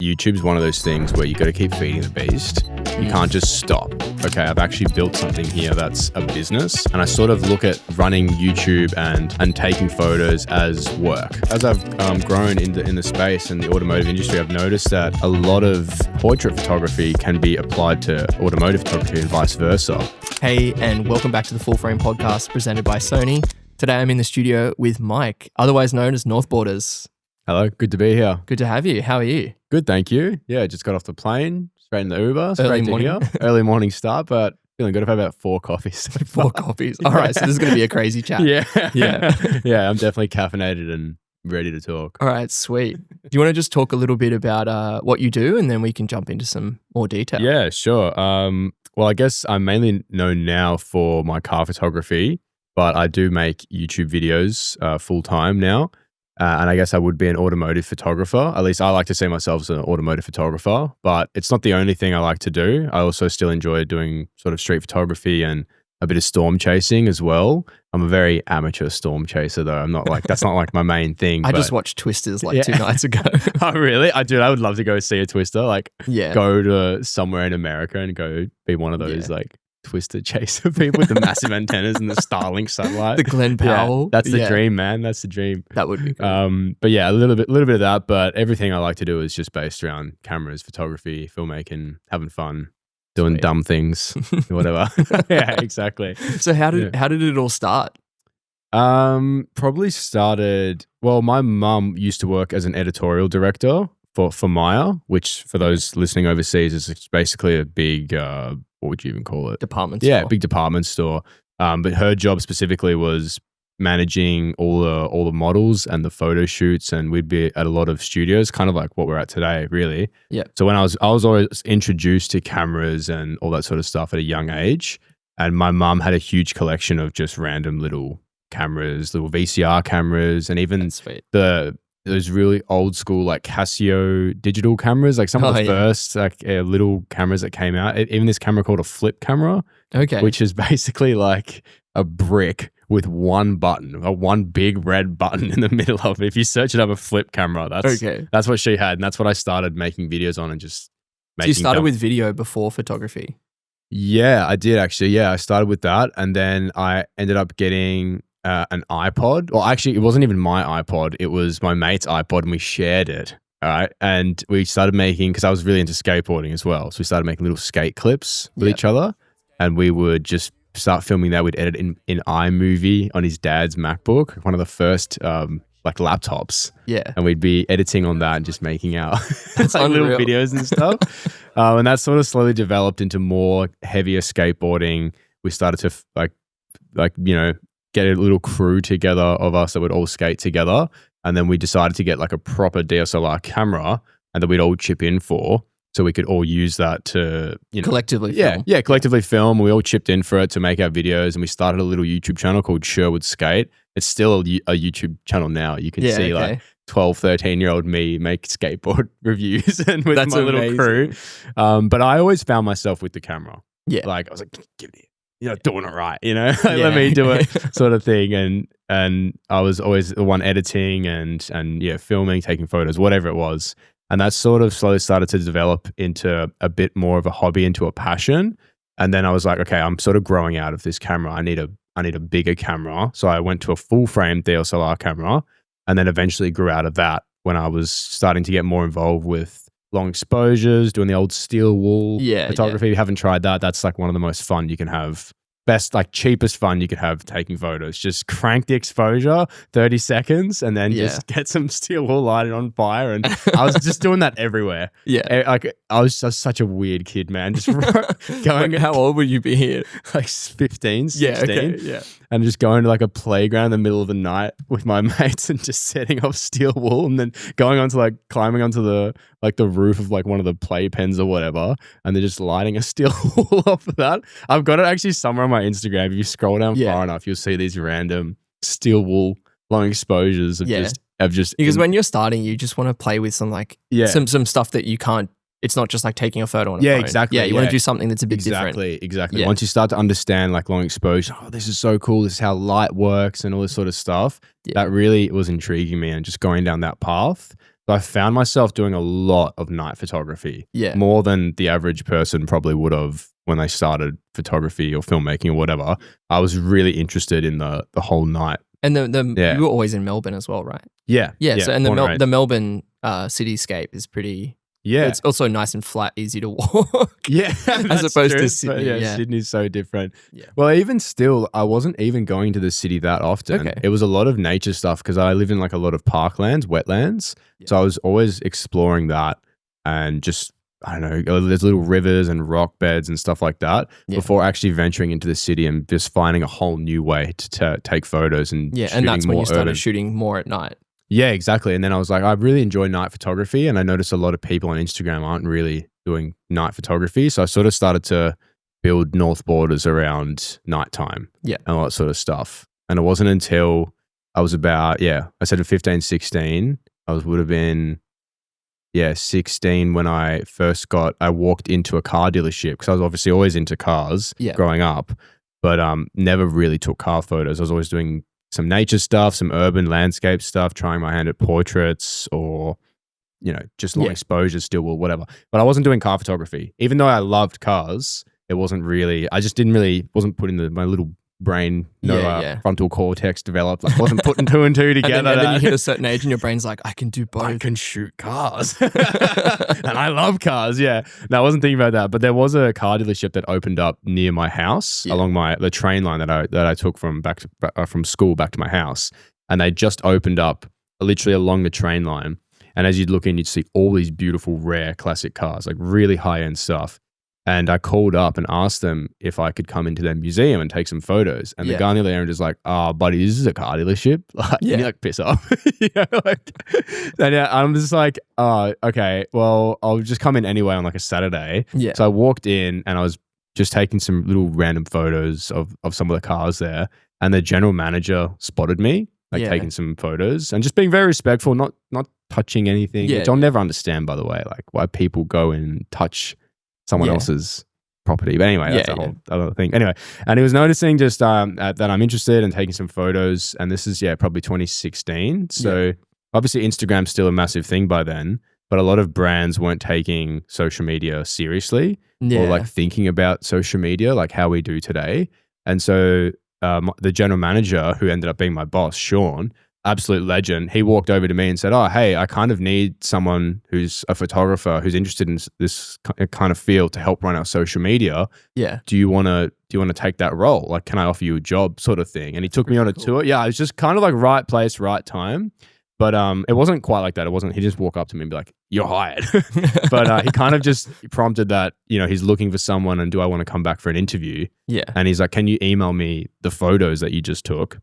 YouTube's one of those things where you got to keep feeding the beast. You can't just stop. Okay, I've actually built something here that's a business, and I sort of look at running YouTube and taking photos as work. As I've grown in the space and the automotive industry, I've noticed that a lot of portrait photography can be applied to automotive photography and vice versa. Hey, and welcome back to the Full Frame Podcast presented by Sony. Today I'm in the studio with Mike, otherwise known as North Borders. Hello, good to be here. Good to have you. How are you? Good, thank you. Yeah, just got off the plane, straight in the Uber, straight to here. Early morning start, but feeling good. I've had about 4 coffees. 4 coffees. All right, so this is going to be a crazy chat. Yeah. I'm definitely caffeinated and ready to talk. All right, sweet. Do you want to just talk a little bit about what you do, and then we can jump into some more detail? Yeah, sure. Well, I guess I'm mainly known now for my car photography, but I do make YouTube videos full time now. And I guess I would be an automotive photographer. At least I like to see myself as an automotive photographer, but it's not the only thing I like to do. I also still enjoy doing sort of street photography and a bit of storm chasing as well. I'm a very amateur storm chaser though. I'm not like, that's not like my main thing. I just watched Twisters 2 nights ago. Oh, really? I would love to go see a Twister, go to somewhere in America and go be one of those Twister chaser people with the massive antennas and the Starlink satellite. The Glenn Powell. Yeah, that's the dream, man. That's the dream. That would be cool. But yeah, a little bit of that. But everything I like to do is just based around cameras, photography, filmmaking, having fun, doing dumb things, whatever. Yeah, exactly. So how did it all start? Probably started. Well, my mum used to work as an editorial director for Maya, which for those listening overseas is basically a big. What would you even call it? Department store. Yeah, big department store. But her job specifically was managing all the models and the photo shoots, and we'd be at a lot of studios, kind of like what we're at today, really. Yeah. So when I was always introduced to cameras and all that sort of stuff at a young age, and my mum had a huge collection of just random little cameras, little VCR cameras, and even those really old school like Casio digital cameras, like some of the first little cameras that came out. Even this camera called a flip camera, which is basically like a brick with one button, one big red button in the middle of it. If you search it up, a flip camera, that's what she had, and that's what I started making videos on and just making. So you started with video before photography? Yeah, I did actually. Yeah, I started with that, and then I ended up getting an iPod. Well, actually, it wasn't even my iPod. It was my mate's iPod, and we shared it. All right. And we started making, because I was really into skateboarding as well. So we started making little skate clips with each other, and we would just start filming that. We'd edit in iMovie on his dad's MacBook, one of the first laptops. Yeah. And we'd be editing on that and just making out little videos and stuff. And that sort of slowly developed into more heavier skateboarding. We started to get a little crew together of us that would all skate together. And then we decided to get like a proper DSLR camera and that we'd all chip in for, so we could all use that to, collectively film. Yeah, collectively film. We all chipped in for it to make our videos, and we started a little YouTube channel called Sherwood Skate. It's still a YouTube channel now. You can see like 12, 13-year-old me make skateboard reviews and with my little crew. But I always found myself with the camera. Yeah. Like I was like, give it. You're not doing it right, let me do it sort of thing. And I was always the one editing and filming, taking photos, whatever it was. And that sort of slowly started to develop into a bit more of a hobby, into a passion. And then I was like, okay, I'm sort of growing out of this camera. I need a bigger camera. So I went to a full frame DSLR camera, and then eventually grew out of that when I was starting to get more involved with long exposures, doing the old steel wool photography. If you haven't tried that, that's like one of the most fun you can have. Best, cheapest fun you could have taking photos. Just crank the exposure 30 seconds and then just get some steel wool, light it on fire. And I was just doing that everywhere. Yeah. I was just such a weird kid, man. Just going. How old would you be here? Like 15, 16. Yeah, okay, yeah. And just going to like a playground in the middle of the night with my mates and just setting up steel wool, and then going onto climbing onto the roof of one of the playpens or whatever, and then just lighting a steel wool off of that. I've got it actually somewhere on my Instagram. If you scroll down far enough, you'll see these random steel wool long exposures of just because when you're starting, you just want to play with some some stuff that you can't. It's not just like taking a photo on a phone. Exactly. Yeah, you want to do something that's a bit different. Exactly. Yeah. Once you start to understand long exposure, this is so cool, this is how light works and all this sort of stuff, that really was intriguing me, and just going down that path. So I found myself doing a lot of night photography. Yeah. More than the average person probably would have when they started photography or filmmaking or whatever. I was really interested in the whole night. And you were always in Melbourne as well, right? Yeah. So and the Melbourne cityscape is pretty. Yeah. It's also nice and flat, easy to walk. Yeah. As opposed to Sydney. Yeah, Sydney's so different. Yeah. Well, even still, I wasn't even going to the city that often. Okay. It was a lot of nature stuff because I live in like a lot of parklands, wetlands. Yeah. So I was always exploring that and just, I don't know, there's little rivers and rock beds and stuff like that before actually venturing into the city and just finding a whole new way to take photos and and that's when you started shooting more at night. Yeah, exactly. And then I was like, I really enjoy night photography, and I noticed a lot of people on Instagram aren't really doing night photography. So I sort of started to build north borders around nighttime and all that sort of stuff. And it wasn't until I was about, I said 15, 16, would have been 16 when I walked into a car dealership because I was obviously always into cars growing up, but never really took car photos. I was always doing some nature stuff, some urban landscape stuff, trying my hand at portraits or, just long exposure still or whatever. But I wasn't doing car photography. Even though I loved cars, it wasn't really, I just wasn't putting my little brain, frontal cortex developed. Like wasn't putting two and two together. And then you hit a certain age and your brain's like, I can do both. I can shoot cars. And I love cars, No, I wasn't thinking about that. But there was a car dealership that opened up near my house along the train line that I took from school back to my house. And they just opened up literally along the train line. And as you'd look in, you'd see all these beautiful, rare classic cars, like really high-end stuff. And I called up and asked them if I could come into their museum and take some photos. And the guy on the other end was like, buddy, this is a car dealership. Like, and you piss off. And I'm just like, okay, well, I'll just come in anyway on like a Saturday. Yeah. So I walked in and I was just taking some little random photos of some of the cars there. And the general manager spotted me, taking some photos and just being very respectful, not touching anything, which I'll never understand, by the way, like why people go and touch someone else's property. But anyway, that's a whole other thing. Anyway, and he was noticing just that I'm interested in taking some photos. And this is, probably 2016. So obviously Instagram's still a massive thing by then, but a lot of brands weren't taking social media seriously or like thinking about social media like how we do today. And so the general manager who ended up being my boss, Sean, absolute legend, he walked over to me and said, hey, I kind of need someone who's a photographer who's interested in this kind of field to help run our social media. Yeah. Do you want to take that role? Like, can I offer you a job sort of thing? And he took me on a tour. Yeah, it was just kind of like right place, right time. But it wasn't quite like that. It wasn't, he just walked up to me and be like, you're hired. But he kind of just prompted that, he's looking for someone and do I want to come back for an interview? Yeah. And he's like, can you email me the photos that you just took?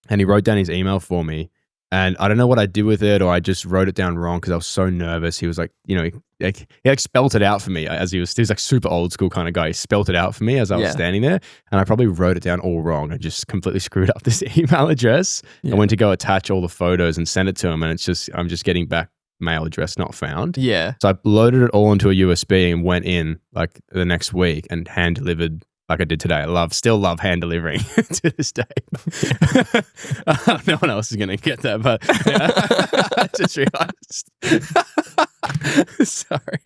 And he wrote down his email for me. And I don't know what I did with it, or I just wrote it down wrong because I was so nervous. He was like, he spelt it out for me as he was like super old school kind of guy. He spelt it out for me as I was standing there. And I probably wrote it down all wrong and just completely screwed up this email address. I went to go attach all the photos and send it to him. And I'm just getting back mail address not found. Yeah. So I loaded it all into a USB and went in like the next week and hand delivered like I did today. Still love hand delivering to this day. No one else is going to get that, but I just realized. Sorry.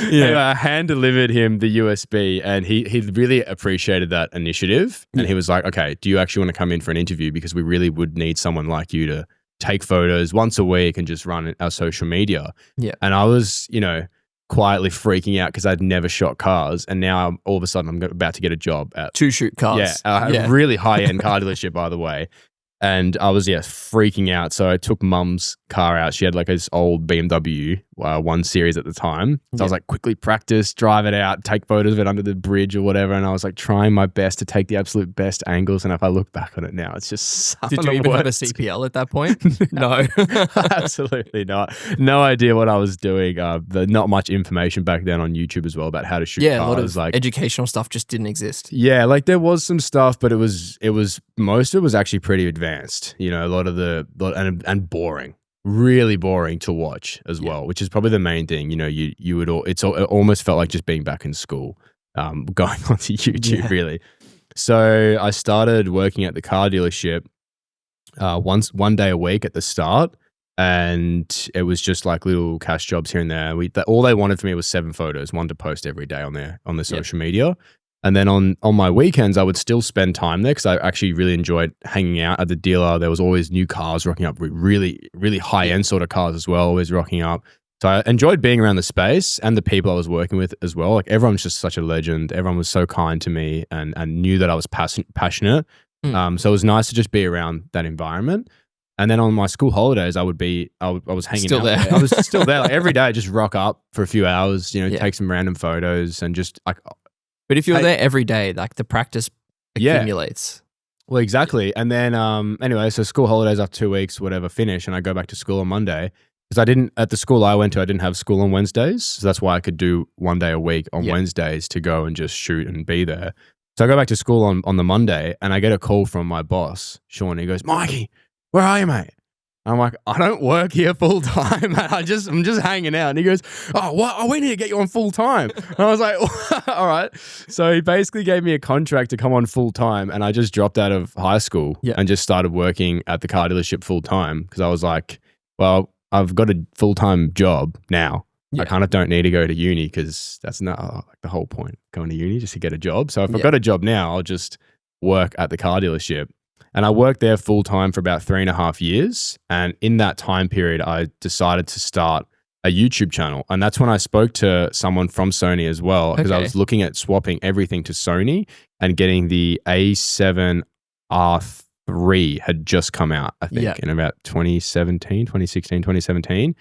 Anyway, I hand delivered him the USB and he really appreciated that initiative. And he was like, okay, do you actually want to come in for an interview? Because we really would need someone like you to take photos once a week and just run our social media. Yeah. And I was, quietly freaking out because I'd never shot cars, and now all of a sudden I'm about to get a job to shoot cars. A really high-end car dealership, by the way. And I was freaking out. So I took mum's car out. She had like this old BMW 1 Series at the time. So I was like, quickly practice, drive it out, take photos of it under the bridge or whatever. And I was like trying my best to take the absolute best angles. And if I look back on it now, it's just Did you even have a CPL at that point? No. Absolutely not. No idea what I was doing. Not much information back then on YouTube as well about how to shoot cars. A lot of like educational stuff just didn't exist. Yeah, like there was some stuff, but it was most of it was actually pretty advanced. A lot of and boring. Really boring to watch as well, which is probably the main thing. It almost felt like just being back in school, going onto YouTube really. So I started working at the car dealership one day a week at the start, and it was just like little cash jobs here and there. All they wanted from me was 7 photos, one to post every day on their social media. And then on my weekends, I would still spend time there because I actually really enjoyed hanging out at the dealer. There was always new cars rocking up, really, really high-end sort of cars as well, always rocking up. So I enjoyed being around the space and the people I was working with as well. Like everyone's just such a legend. Everyone was so kind to me and knew that I was passionate. So it was nice to just be around that environment. And then on my school holidays, I was hanging still out there. I was still there. Like every day, I just rock up for a few hours, take some random photos and just like. But if you're there every day, like the practice accumulates. Well, exactly. And then anyway, so school holidays after 2 weeks, whatever, finish, and I go back to school on Monday. Because at the school I went to, I didn't have school on Wednesdays. So that's why I could do one day a week on Wednesdays to go and just shoot and be there. So I go back to school on the Monday and I get a call from my boss, Sean. He goes, "Mikey, where are you, mate?" I'm like, "I don't work here full time. I'm just hanging out." And he goes, "Oh, what? Oh, we need to get you on full time." And I was like, "All right." So he basically gave me a contract to come on full time, and I just dropped out of high school and just started working at the car dealership full time because I was like, "Well, I've got a full time job now. I kind of don't need to go to uni because that's not like the whole point, going to uni just to get a job. So if I've got a job now, I'll just work at the car dealership." And I worked there full time for about 3.5 years. And in that time period, I decided to start a YouTube channel. And that's when I spoke to someone from Sony as well, because I was looking at swapping everything to Sony and getting the A7R3 had just come out, I think, in about 2017.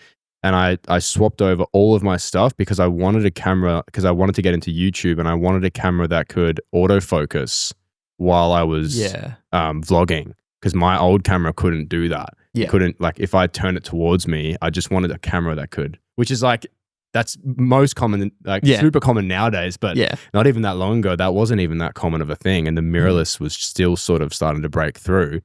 And I swapped over all of my stuff because I wanted a camera, because I wanted to get into YouTube and I wanted a camera that could autofocus while I was vlogging, because my old camera couldn't do that. Couldn't, like, if I turned it towards me, I just wanted a camera that could, which is like, that's most common, like super common nowadays, but not even that long ago, that wasn't even that common of a thing. And the mirrorless was still sort of starting to break through.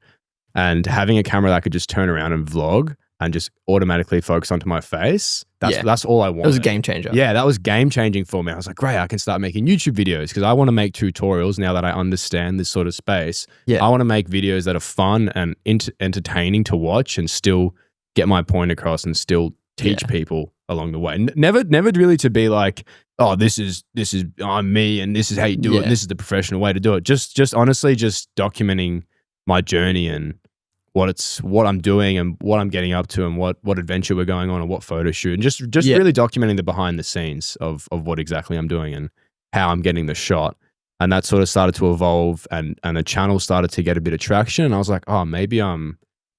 And having a camera that could just turn around and vlog and just automatically focus onto my face, that's all I wanted. It was a game changer. Yeah, that was game changing for me. I was like, great, I can start making YouTube videos because I want to make tutorials now that I understand this sort of space. I want to make videos that are fun and entertaining to watch and still get my point across and still teach people along the way. Never really to be like, oh, this is I'm me and this is how you do it and this is the professional way to do it. Just honestly just documenting my journey and what I'm doing and what I'm getting up to and what adventure we're going on and what photo shoot, and just really documenting the behind the scenes of what exactly I'm doing and how I'm getting the shot. And that sort of started to evolve and the channel started to get a bit of traction. And I was like, oh, maybe I'm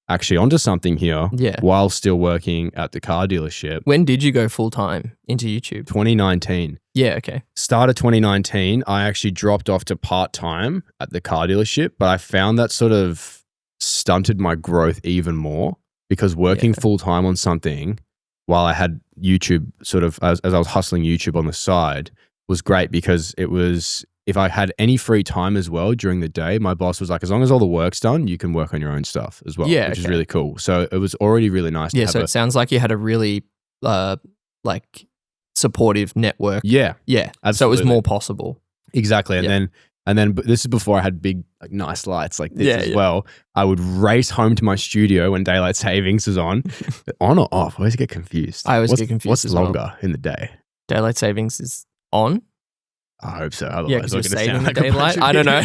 actually onto something here while still working at the car dealership. When did you go full time into YouTube? 2019. Yeah, okay. Start of 2019, I actually dropped off to part-time at the car dealership, but I found that sort of stunted my growth even more because working full-time on something while I had YouTube sort of, as I was hustling YouTube on the side, was great because it was, if I had any free time as well during the day, my boss was like, as long as all the work's done, you can work on your own stuff as well, which is really cool. So it was already really nice to have it sounds like you had a really like supportive network. Yeah. Absolutely. So it was more possible. Exactly. And then but this is before I had big, like, nice lights like this as well. I would race home to my studio when daylight savings is on. On or off? I always get confused. I always get confused. What's longer in the day? Daylight savings is on? I hope so. Otherwise, because you're saving the daylight. I don't know.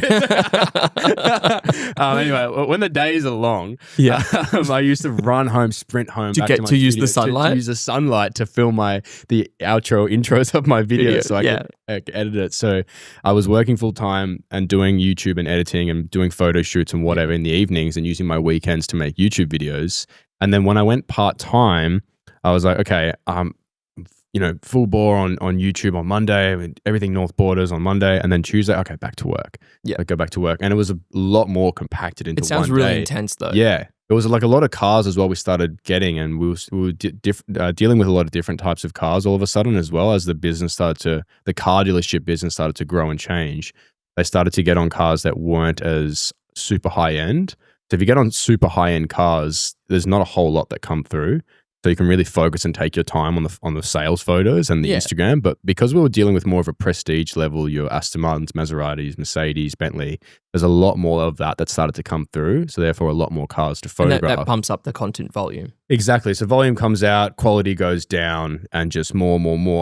Anyway, when the days are long, I used to run home, sprint home to use the sunlight. To use the sunlight to film the intros of my videos, so I could edit it. So I was working full time and doing YouTube and editing and doing photo shoots and whatever in the evenings and using my weekends to make YouTube videos. And then when I went part time, I was like, okay, full bore on YouTube on Monday, and everything North Borders on Monday, and then Tuesday, okay, back to work. I go back to work. And it was a lot more compacted into one day. It sounds really intense though. Yeah. It was like a lot of cars as well we started getting, and we were dealing with a lot of different types of cars all of a sudden, as well as the car dealership business started to grow and change. They started to get on cars that weren't as super high end. So if you get on super high end cars, there's not a whole lot that come through. So you can really focus and take your time on the sales photos and the Instagram. But because we were dealing with more of a prestige level, your Aston Martins, Maseratis, Mercedes, Bentley, there's a lot more of that started to come through. So therefore a lot more cars to photograph. And that pumps up the content volume. Exactly. So volume comes out, quality goes down, and just more.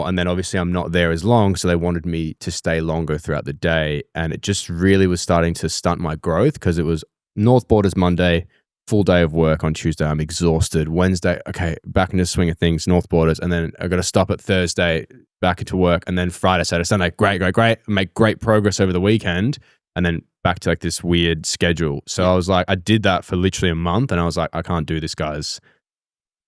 And then obviously I'm not there as long. So they wanted me to stay longer throughout the day. And it just really was starting to stunt my growth because it was North Borders Monday, full day of work on Tuesday. I'm exhausted. Wednesday, okay, back into the swing of things, North Borders. And then I got to stop at Thursday, back into work. And then Friday, Saturday, Sunday, great. Make great progress over the weekend. And then back to like this weird schedule. So I was like, I did that for literally a month. And I was like, I can't do this, guys.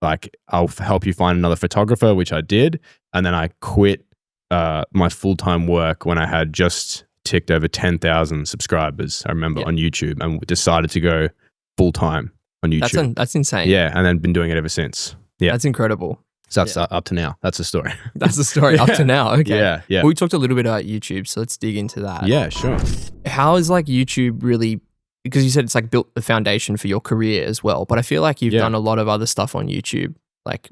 Like, I'll help you find another photographer, which I did. And then I quit my full-time work when I had just ticked over 10,000 subscribers, I remember, on YouTube, and decided to go full-time on YouTube. That's insane. Yeah, and then been doing it ever since. Yeah. That's incredible. So that's up to now. That's the story. That's the story up to now. Okay. Yeah. Well, we talked a little bit about YouTube, so let's dig into that. Yeah, sure. How is like YouTube really, because you said it's like built the foundation for your career as well, but I feel like you've done a lot of other stuff on YouTube. Like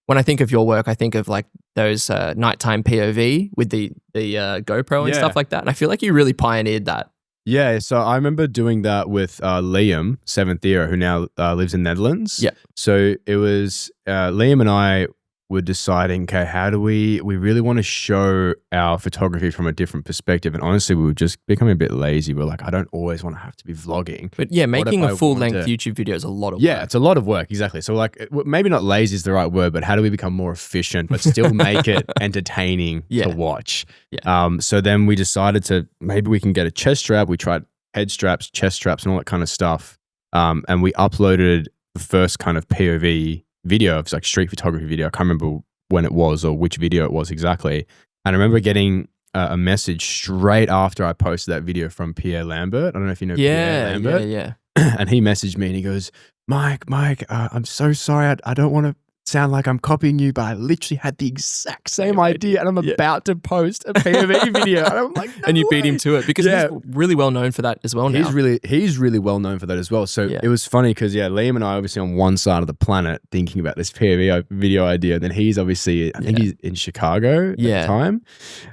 when I think of your work, I think of like those nighttime POV with the GoPro and stuff like that. And I feel like you really pioneered that. Yeah, so I remember doing that with Liam, 7th Era, who now lives in Netherlands. Yeah. So it was Liam and I were deciding, okay, how do we really want to show our photography from a different perspective. And honestly, we were just becoming a bit lazy. We're like, I don't always want to have to be vlogging. But yeah, making a full-length YouTube video is a lot of work. Yeah, it's a lot of work, exactly. So like, maybe not lazy is the right word, but how do we become more efficient, but still make it entertaining to watch? Yeah. So then we decided to, maybe we can get a chest strap. We tried head straps, chest straps, and all that kind of stuff. And we uploaded the first kind of POV video. It was like street photography video. I can't remember when it was or which video it was exactly. And I remember getting a message straight after I posted that video from Pierre Lambert. I don't know if you know Pierre Lambert. Yeah. And he messaged me and he goes, Mike, I'm so sorry. I don't want to sound like I'm copying you, but I literally had the exact same idea and I'm about to post a POV video. And I'm like, and you beat him to it because he's really well known for that as well now. He's really well known for that as well. So it was funny because Liam and I obviously on one side of the planet thinking about this POV video idea. Then he's obviously, I think he's in Chicago at the time.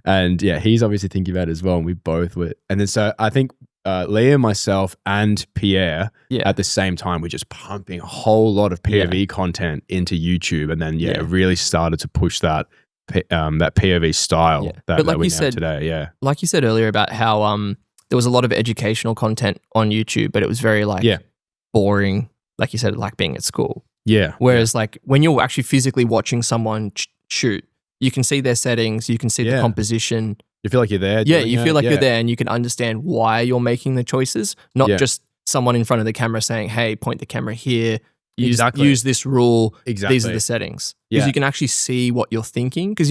And he's obviously thinking about it as well. And we both were. And then so I think Liam, myself, and Pierre at the same time, we're just pumping a whole lot of POV content into YouTube, and then it really started to push that that POV style that we have today. Yeah, like you said earlier about how there was a lot of educational content on YouTube, but it was very like boring, like you said, like being at school. Yeah. Whereas like when you're actually physically watching someone shoot, you can see their settings, you can see the composition. You feel like you're there. Yeah, you feel like you're there and you can understand why you're making the choices, not just someone in front of the camera saying, hey, point the camera here, use this rule, these are the settings. Because you can actually see what you're thinking. Because,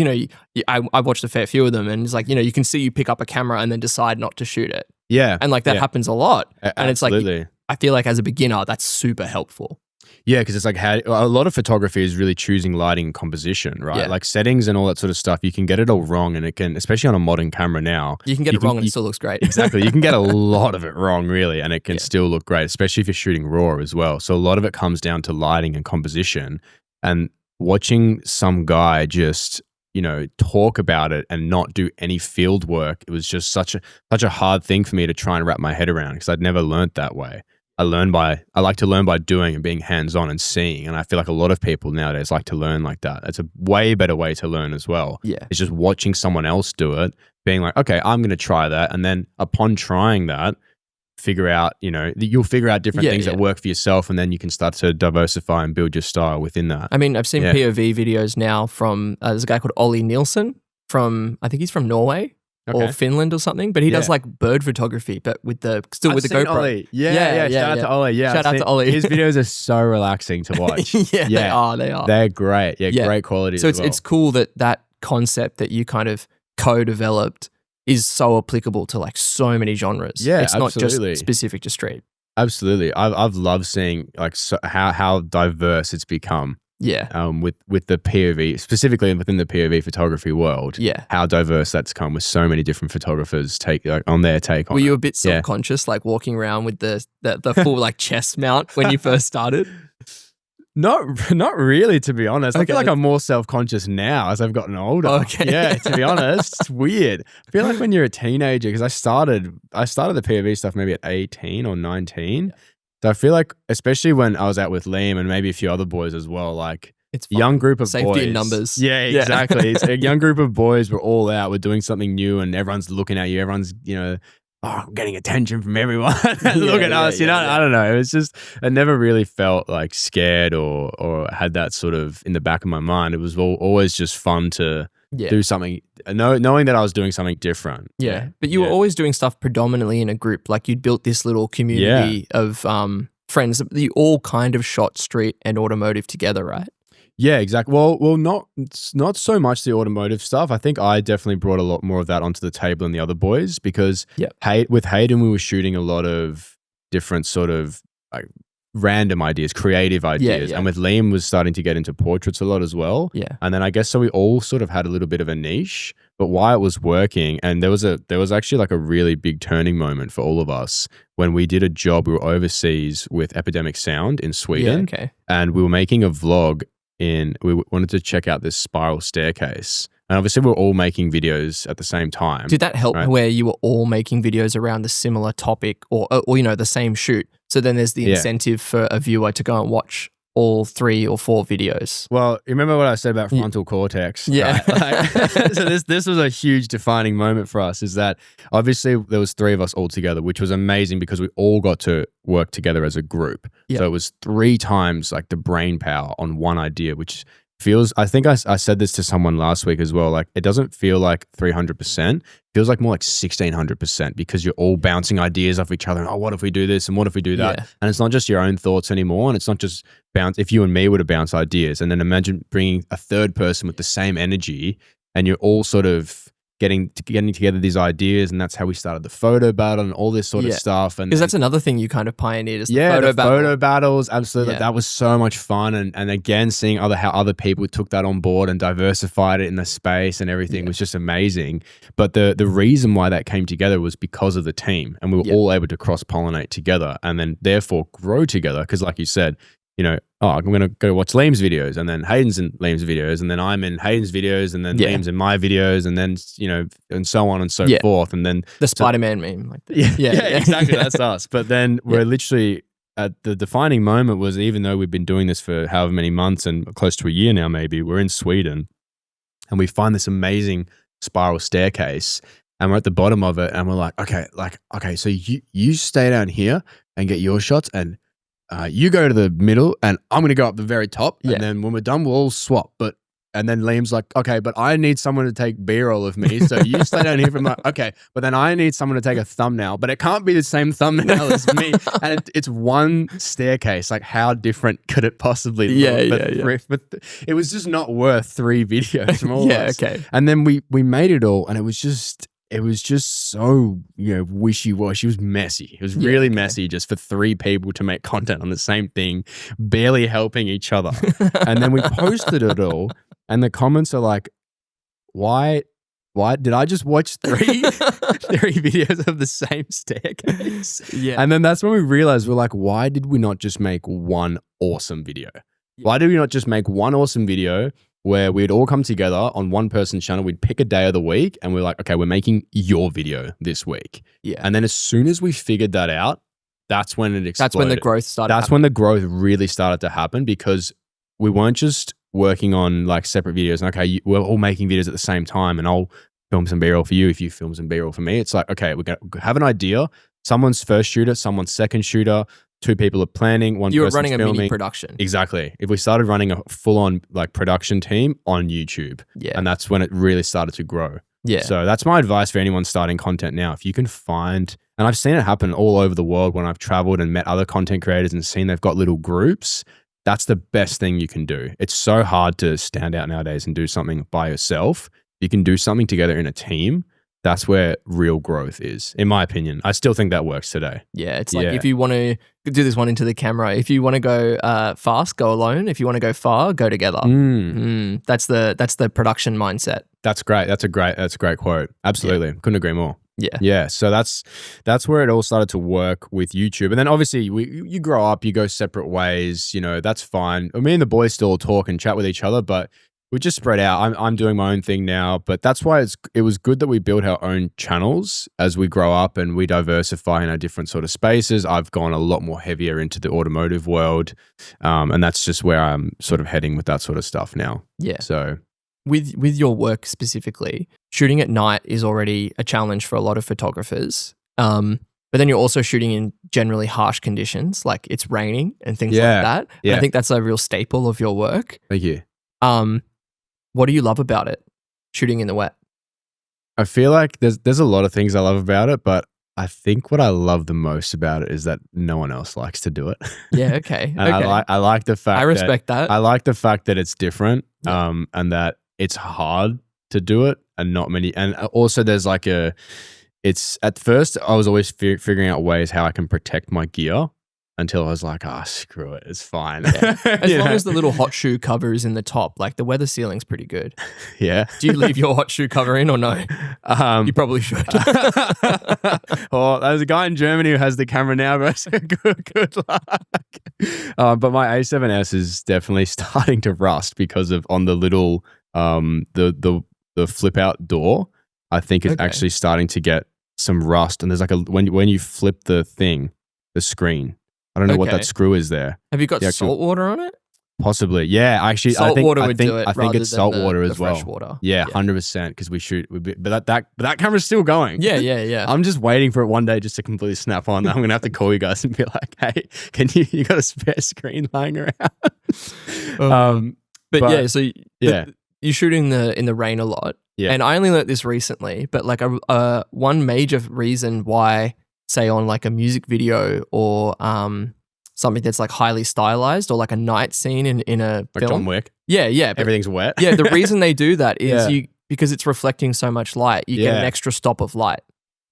I watched a fair few of them and it's like, you can see you pick up a camera and then decide not to shoot it. Yeah. And like that happens a lot. And absolutely. It's like, I feel like as a beginner, that's super helpful. Yeah, because it's like a lot of photography is really choosing lighting and composition, right? Like settings and all that sort of stuff, you can get it all wrong, and it can, especially on a modern camera now. You can get it wrong and it still looks great. Exactly. You can get a lot of it wrong, really, and it can still look great, especially if you're shooting RAW as well. So a lot of it comes down to lighting and composition, and watching some guy just, talk about it and not do any field work, it was just such a hard thing for me to try and wrap my head around because I'd never learned that way. I like to learn by doing and being hands-on and seeing. And I feel like a lot of people nowadays like to learn like that. It's a way better way to learn as well. Yeah. It's just watching someone else do it, being like, okay, I'm going to try that. And then upon trying that, figure out, you'll figure out different things that work for yourself. And then you can start to diversify and build your style within that. I mean, I've seen POV videos now from, there's a guy called Ollie Nielsen I think he's from Norway. Or Finland or something, but he does like bird photography, but with the GoPro. Ollie. Yeah. Shout out to Ollie. Yeah, shout out to Ollie. His videos are so relaxing to watch. They are. They're great. Yeah, great quality. So as well. It's cool that concept that you kind of co-developed is so applicable to like so many genres. Yeah, it's not just specific to street. Absolutely. I've loved seeing like how diverse it's become. Yeah. With the POV, specifically within the POV photography world. Yeah. How diverse that's come with so many different photographers on their take on it. Were you a bit self-conscious, like walking around with the full like chest mount when you first started? Not really, to be honest. Okay. I feel like I'm more self-conscious now as I've gotten older. Okay. Yeah, to be honest, it's weird. I feel like when you're a teenager, because I started the POV stuff maybe at 18 or 19. Yeah. So I feel like, especially when I was out with Liam and maybe a few other boys as well, like it's a young group of Safety boys. in numbers. Yeah, exactly. It's a young group of boys. We're all out. We're doing something new and everyone's looking at you. Everyone's, getting attention from everyone. Look at us, I don't know. It was just, I never really felt like scared or had that sort of in the back of my mind. It was always just fun to do something, knowing that I was doing something different. Yeah. But you were always doing stuff predominantly in a group. Like you'd built this little community of friends that you all kind of shot street and automotive together, right? Yeah, exactly. Well, not so much the automotive stuff. I think I definitely brought a lot more of that onto the table than the other boys because with Hayden, we were shooting a lot of different sort of like random ideas, creative ideas. And with Liam was starting to get into portraits a lot as well. Yeah. And then I guess so we all sort of had a little bit of a niche, but why it was working, and there was actually like a really big turning moment for all of us when we did a job. We were overseas with Epidemic Sound in Sweden. Yeah, okay. And we were making a vlog we wanted to check out this spiral staircase. And obviously we're all making videos at the same time. Did that help where you were all making videos around the similar topic or the same shoot? So then there's the incentive for a viewer to go and watch all 3 or 4 videos. Well, you remember what I said about frontal cortex? Yeah. Right? So this was a huge defining moment for us, is that obviously there was 3 of us all together, which was amazing because we all got to work together as a group. Yep. So it was 3 times like the brain power on one idea, which feels, I think I said this to someone last week as well, like it doesn't feel like 300%, it feels like more like 1600% because you're all bouncing ideas off each other and, what if we do this and what if we do that? Yeah. And it's not just your own thoughts anymore, and it's not just if you and me were to bounce ideas, and then imagine bringing a third person with the same energy and you're all sort of getting together these ideas, and that's how we started the photo battle and all this sort of stuff. And because that's another thing you kind of pioneered, is the photo battles. Absolutely, that was so much fun, and again seeing how other people took that on board and diversified it in the space and everything was just amazing. But the reason why that came together was because of the team, and we were all able to cross pollinate together, and then therefore grow together. Because like you said, I'm going to go watch Liam's videos, and then Hayden's in Liam's videos, and then I'm in Hayden's videos, and then Liam's in my videos, and then, and so on and so forth. And then the Spider-Man meme. Like that. Yeah, exactly. That's us. But then we're literally at the defining moment was, even though we've been doing this for however many months and close to a year now, maybe, we're in Sweden and we find this amazing spiral staircase, and we're at the bottom of it, and we're like, okay, so you stay down here and get your shots, and you go to the middle and I'm going to go up the very top. Yeah. And then when we're done, we'll all swap. And then Liam's like, okay, but I need someone to take B-roll of me. So you stay down here from like, okay, but then I need someone to take a thumbnail, but it can't be the same thumbnail as me. And it's one staircase. Like, how different could it possibly look? But it was just not worth 3 videos from all of us. Okay. And then we made it all, and it was just so, wishy-washy. It was messy. It was really messy just for 3 people to make content on the same thing, barely helping each other. And then we posted it all, and the comments are like, why did I just watch 3 videos of the same staircase? Yeah. And then that's when we realized, we're like, why did we not just make one awesome video? Why did we not just make one awesome video where we'd all come together on one person's channel, we'd pick a day of the week, and we're like, okay, we're making your video this week. Yeah. And then as soon as we figured that out, that's when it exploded. That's when the growth started. That's when the growth really started to happen, because we weren't just working on like separate videos. And okay, we're all making videos at the same time, and I'll film some B-roll for you if you film some B-roll for me. It's like, okay, we're going to have an idea. Someone's first shooter, someone's second shooter. 2 people are planning, one person's filming. You were running a mini production. Exactly. If we started running a full-on like production team on YouTube, and that's when it really started to grow. Yeah. So that's my advice for anyone starting content now. If you can find, and I've seen it happen all over the world when I've traveled and met other content creators and seen they've got little groups, that's the best thing you can do. It's so hard to stand out nowadays and do something by yourself. You can do something together in a team. That's where real growth is, in my opinion. I still think that works today. Yeah, it's like if you want to do this one into the camera, if you want to go fast, go alone. If you want to go far, go together. That's the production mindset. That's great. That's a great quote. Absolutely. Couldn't agree more. Yeah. So that's where it all started to work with YouTube. And then obviously you grow up, you go separate ways, that's fine. Me and the boys still talk and chat with each other, but we just spread out. I'm doing my own thing now, but that's why it was good that we built our own channels as we grow up and we diversify in our different sort of spaces. I've gone a lot more heavier into the automotive world, and that's just where I'm sort of heading with that sort of stuff now. Yeah. So with your work specifically, shooting at night is already a challenge for a lot of photographers. But then you're also shooting in generally harsh conditions, like it's raining and things like that. Yeah. And I think that's a real staple of your work. Thank you. What do you love about it, shooting in the wet? I feel like there's a lot of things I love about it, but I think what I love the most about it is that no one else likes to do it. Yeah, okay. I like the fact I respect that. I like the fact that it's different, and that it's hard to do it, and not many. And also, there's like it's at first I was always figuring out ways how I can protect my gear. Until I was like, screw it, it's fine. Yeah. As long as the little hot shoe cover is in the top, like the weather sealing's pretty good. Yeah. Do you leave your hot shoe cover in or no? You probably should. Well, there's a guy in Germany who has the camera now, bro. So good luck. But my A7S is definitely starting to rust because of on the little the flip out door. I think it's actually starting to get some rust, and there's like when you flip the screen. I don't know what that screw is there. Have you got salt water on it? Possibly, yeah. Actually, salt water would do it. I think it's salt water as well. Fresh water. Yeah, 100%. Because but that camera's still going. Yeah. I'm just waiting for it one day just to completely snap on. I'm gonna have to call you guys and be like, "Hey, can you got a spare screen lying around?" So you shoot in the rain a lot. Yeah, and I only learned this recently. But like one major reason why, say on like a music video or something that's like highly stylized, or like a night scene in a like film. John Wick. Yeah. Everything's wet. Yeah, the reason they do that is because it's reflecting so much light, you get an extra stop of light.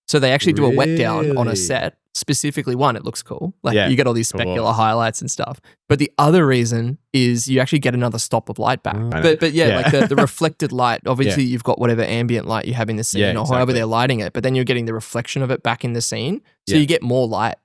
So they actually do a wet down on a set. Specifically, one, it looks cool. Like you get all these specular highlights and stuff. But the other reason is you actually get another stop of light back. Like the reflected light, obviously you've got whatever ambient light you have in the scene or however they're lighting it, but then you're getting the reflection of it back in the scene. So you get more light.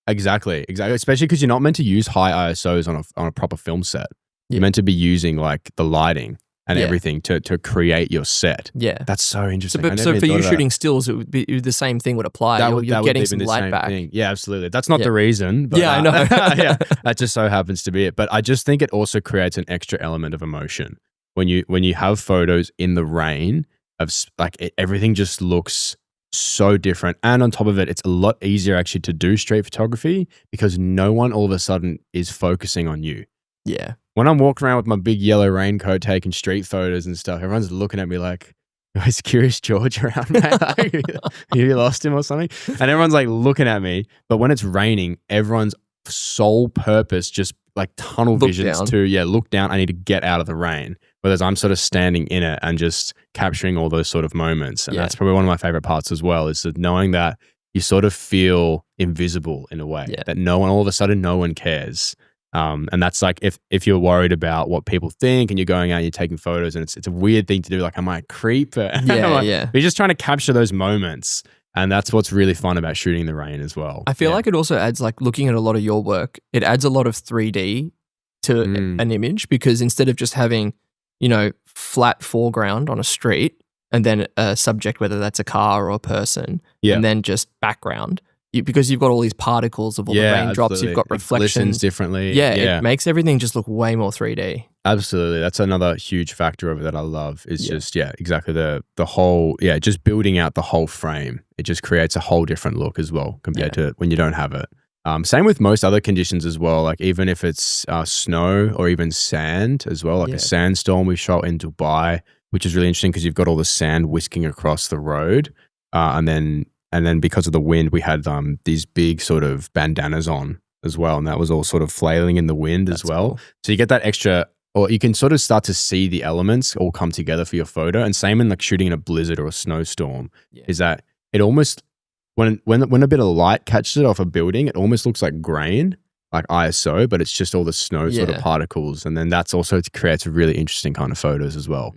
Exactly. Especially because you're not meant to use high ISOs on a proper film set. You're meant to be using like the lighting and everything to create your set. Yeah. That's so interesting. So for you shooting stills, it would be the same thing would apply. You're getting some light back. Thing. Yeah, absolutely. That's not the reason. But, I know. That just so happens to be it. But I just think it also creates an extra element of emotion. When you have photos in the rain, of like everything just looks so different. And on top of it, it's a lot easier actually to do street photography because no one all of a sudden is focusing on you. Yeah. When I'm walking around with my big yellow raincoat taking street photos and stuff, everyone's looking at me like, is Curious George around, mate? Like, you lost him or something? And everyone's like looking at me. But when it's raining, everyone's sole purpose just like tunnel visions to, look down. I need to get out of the rain. Whereas I'm sort of standing in it and just capturing all those sort of moments. And that's probably one of my favorite parts as well, is that knowing that you sort of feel invisible in a way, that all of a sudden, no one cares. And that's like if you're worried about what people think and you're going out and you're taking photos and it's a weird thing to do, like, am I a creep? You're just trying to capture those moments. And that's what's really fun about shooting in the rain as well. I feel like it also adds, like, looking at a lot of your work, it adds a lot of 3D to an image, because instead of just having, flat foreground on a street and then a subject, whether that's a car or a person, and then just background, because you've got all these particles of all the raindrops, absolutely. You've got reflections. It glistens differently. It makes everything just look way more 3D. Absolutely. That's another huge factor of it that I love is just, exactly the whole, just building out the whole frame. It just creates a whole different look as well compared to when you don't have it. Same with most other conditions as well, like even if it's snow or even sand as well, like a sandstorm we shot in Dubai, which is really interesting because you've got all the sand whisking across the road. And then because of the wind, we had these big sort of bandanas on as well. And that was all sort of flailing in the wind as well. Cool. So you get that extra, or you can sort of start to see the elements all come together for your photo. And same in like shooting in a blizzard or a snowstorm, is that it almost, when a bit of light catches it off a building, it almost looks like grain, like ISO, but it's just all the snow sort of particles. And then that's also creates a really interesting kind of photos as well.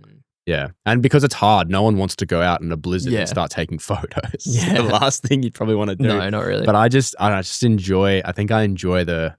Yeah. And because it's hard, no one wants to go out in a blizzard and start taking photos. Yeah. The last thing you'd probably want to do. No, not really. But I just enjoy, I think I enjoy the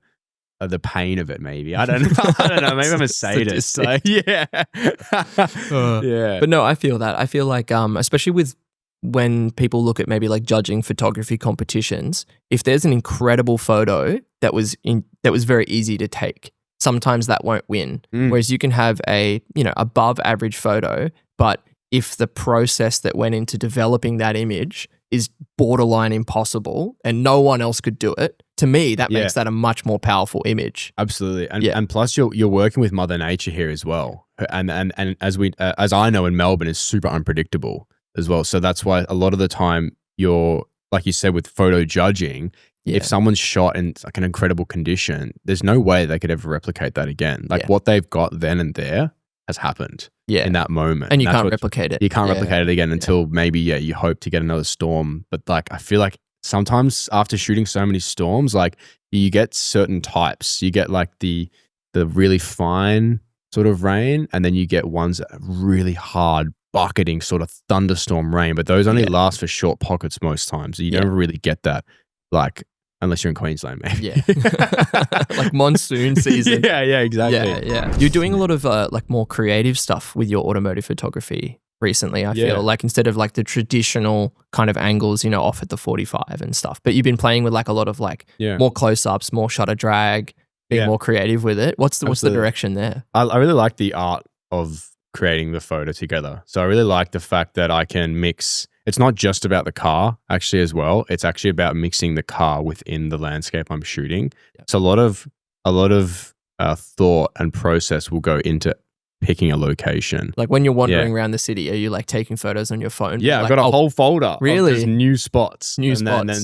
pain of it, maybe. I don't know. Maybe I'm a sadist. Like, yeah. Yeah. But no, I feel that. I feel like, especially with when people look at maybe like judging photography competitions, if there's an incredible photo that was very easy to take, sometimes that won't win. Whereas you can have a, above average photo, but if the process that went into developing that image is borderline impossible and no one else could do it, to me, that makes that a much more powerful image. Absolutely. And plus you're working with Mother Nature here as well. And as I know, in Melbourne is super unpredictable as well. So that's why a lot of the time you're, like you said, with photo judging, if someone's shot in like an incredible condition, there's no way they could ever replicate that again. Like what they've got then and there has happened in that moment. And you can't replicate it. You can't replicate it again until maybe, you hope to get another storm. But like, I feel like sometimes after shooting so many storms, like you get certain types. You get like the really fine sort of rain, and then you get ones that are really hard, bucketing sort of thunderstorm rain. But those only last for short pockets most times. You never really get that, like, unless you're in Queensland, maybe. Yeah. Like monsoon season. Yeah, exactly. Yeah. You're doing a lot of like more creative stuff with your automotive photography recently, I feel. Like instead of like the traditional kind of angles, off at the 45 and stuff. But you've been playing with like a lot of like more close-ups, more shutter drag, being more creative with it. What's the direction there? I really like the art of creating the photo together. So I really like the fact that I can mix. It's not just about the car actually as well. It's actually about mixing the car within the landscape I'm shooting. So a lot of thought and process will go into picking a location. Like when you're wandering around the city, are you like taking photos on your phone? Yeah, like, I've got a whole folder. Really? Of just new spots.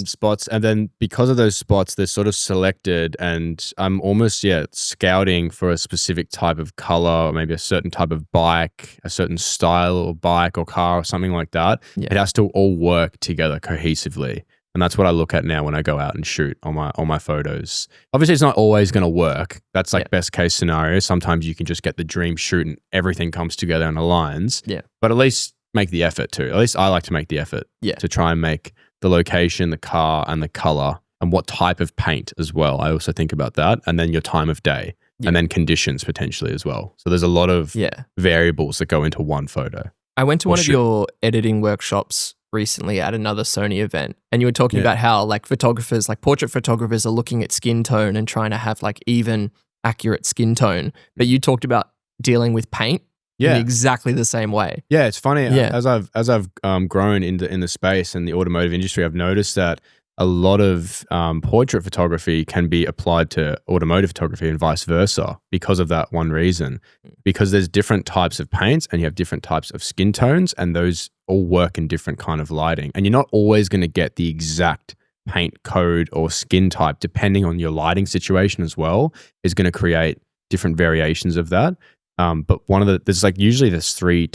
spots. And then because of those spots, they're sort of selected, and I'm almost, scouting for a specific type of color, or maybe a certain type of bike, a certain style or bike or car or something like that. Yeah. It has to all work together cohesively. And that's what I look at now when I go out and shoot on my photos. Obviously, it's not always going to work. That's like best case scenario. Sometimes you can just get the dream shoot and everything comes together and aligns. Yeah. But at least make the effort too. At least I like to make the effort to try and make the location, the car, and the color, and what type of paint as well. I also think about that. And then your time of day, and then conditions potentially as well. So there's a lot of variables that go into one photo. I went to one of your editing workshops recently at another Sony event, and you were talking about how like photographers, like portrait photographers, are looking at skin tone and trying to have like even, accurate skin tone. But you talked about dealing with paint in exactly the same way. Yeah, it's funny. As I've grown in the space and the automotive industry, I've noticed that a lot of portrait photography can be applied to automotive photography and vice versa because of that one reason. Because there's different types of paints and you have different types of skin tones, and those all work in different kind of lighting. And you're not always going to get the exact paint code or skin type, depending on your lighting situation as well, is going to create different variations of that. But there's three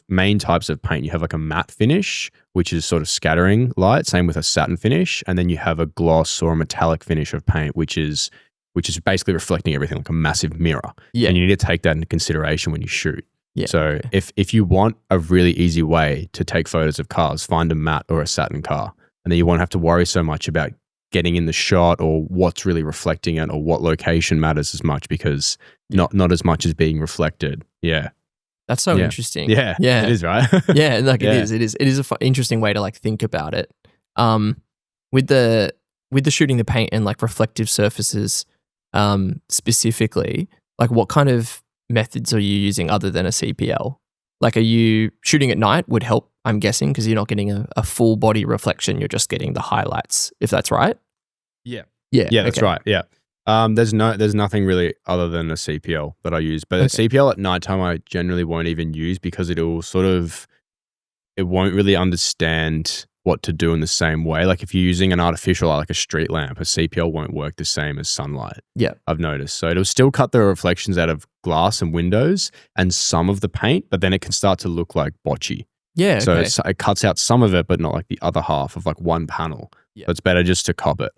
main types of paint. You have like a matte finish, which is sort of scattering light, same with a satin finish. And then you have a gloss or a metallic finish of paint, which is basically reflecting everything like a massive mirror. Yeah. And you need to take that into consideration when you shoot. Yeah. So if you want a really easy way to take photos of cars, find a matte or a satin car. And then you won't have to worry so much about getting in the shot or what's really reflecting it or what location matters as much, because not as much is being reflected. Yeah. That's so interesting. Yeah. It is, right? Yeah. Like it is. It is an interesting way to like think about it. With the shooting the paint and like reflective surfaces, specifically, like what kind of methods are you using other than a CPL? Like, are you shooting at night would help, I'm guessing, because you're not getting a full body reflection. You're just getting the highlights, if that's right. Yeah, that's right. Yeah. There's nothing really other than a CPL that I use, but a CPL at nighttime I generally won't even use, because it won't really understand what to do in the same way. Like if you're using an artificial light, like a street lamp, a CPL won't work the same as sunlight. Yeah, I've noticed. So it'll still cut the reflections out of glass and windows and some of the paint, but then it can start to look like botchy. Yeah. So it cuts out some of it, but not like the other half of like one panel. So it's better just to cop it.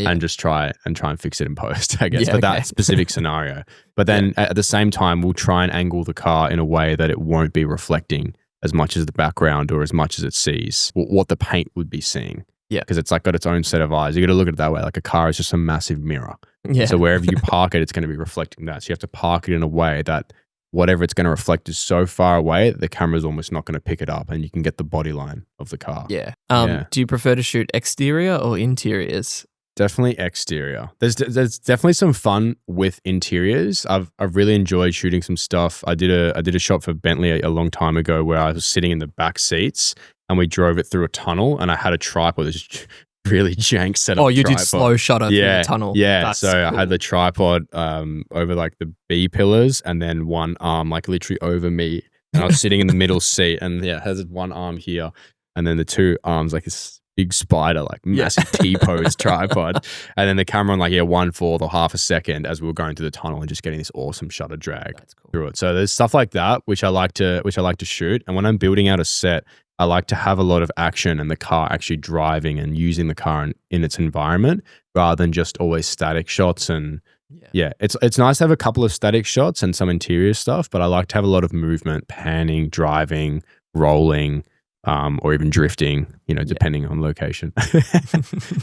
And just try and fix it in post, I guess, for that specific scenario. But then at the same time, we'll try and angle the car in a way that it won't be reflecting as much as the background or as much as it sees what the paint would be seeing. Yeah. Because it's like got its own set of eyes. You got to look at it that way. Like a car is just a massive mirror. Yeah. So wherever you park it, it's going to be reflecting that. So you have to park it in a way that whatever it's going to reflect is so far away that the camera's almost not going to pick it up, and you can get the body line of the car. Yeah. Do you prefer to shoot exterior or interiors? Definitely exterior. There's definitely some fun with interiors. I've really enjoyed shooting some stuff. I did a shot for Bentley a long time ago where I was sitting in the back seats and we drove it through a tunnel, and I had a tripod. This really jank setup. Oh, you did slow shutter through the tunnel. Yeah. That's so cool. I had the tripod over like the B pillars, and then one arm like literally over me, and I was sitting in the middle seat, and it has one arm here, and then the two arms like this big spider, like massive T-pose tripod, and then the camera on like 1/4 or half a second as we were going through the tunnel and just getting this awesome shutter drag through it. So there's stuff like that which I like to shoot, and when I'm building out a set, I like to have a lot of action and the car actually driving and using the car in its environment rather than just always static shots. And it's nice to have a couple of static shots and some interior stuff, but I like to have a lot of movement, panning, driving, rolling, or even drifting, depending on location.